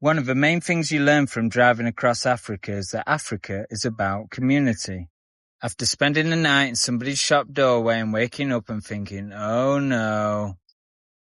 One of the main things you learn from driving across Africa is that Africa is about community. After spending the night in somebody's shop doorway and waking up and thinking, oh no.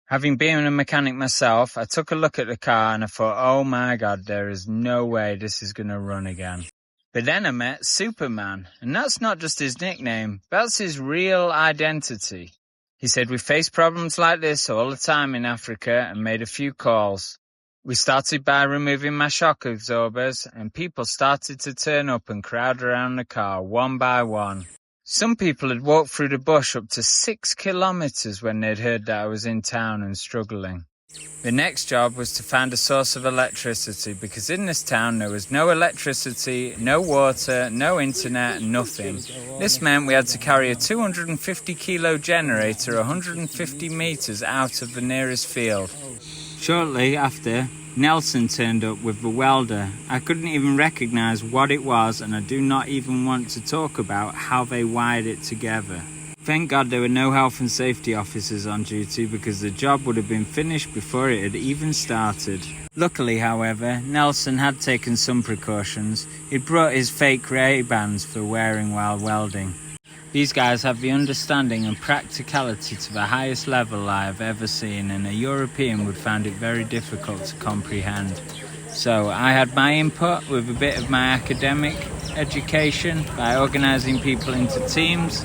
Having been a mechanic myself, I took a look at the car and I thought, oh my God, there is no way this is going to run again. But then I met Superman, and that's not just his nickname, that's his real identity. He said we face problems like this all the time in Africa and made a few calls. We started by removing my shock absorbers, and people started to turn up and crowd around the car one by one. Some people had walked through the bush up to 6 kilometres when they'd heard that I was in town and struggling. The next job was to find a source of electricity, because in this town there was no electricity, no water, no internet, nothing. This meant we had to carry a 250 kilo generator 150 metres out of the nearest field. Shortly after, Nelson turned up with the welder. I couldn't even recognise what it was, and I do not even want to talk about how they wired it together. Thank God there were no health and safety officers on duty, because the job would have been finished before it had even started. Luckily, however, Nelson had taken some precautions. He'd brought his fake Ray-Bans for wearing while welding. These guys have the understanding and practicality to the highest level I have ever seen, and a European would find it very difficult to comprehend. So I had my input with a bit of my academic education by organising people into teams,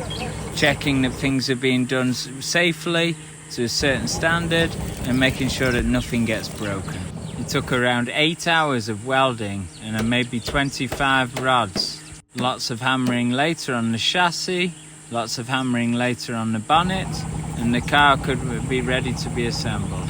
checking that things are being done safely to a certain standard, and making sure that nothing gets broken. It took around 8 hours of welding and maybe 25 rods. Lots of hammering later on the chassis, lots of hammering later on the bonnet, and the car could be ready to be assembled.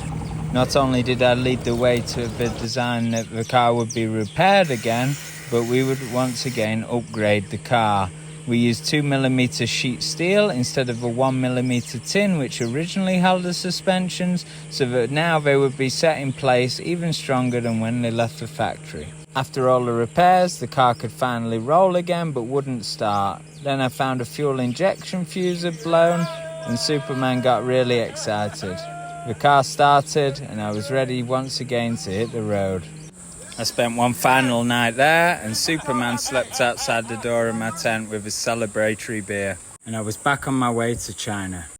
Not only did I lead the way to the design that the car would be repaired again, but we would once again upgrade the car. We used 2mm sheet steel instead of a 1mm tin which originally held the suspensions, so that now they would be set in place even stronger than when they left the factory. After all the repairs, the car could finally roll again but wouldn't start. Then I found a fuel injection fuse had blown and Superman got really excited. The car started and I was ready once again to hit the road. I spent one final night there, and Superman slept outside the door of my tent with his celebratory beer. And I was back on my way to China.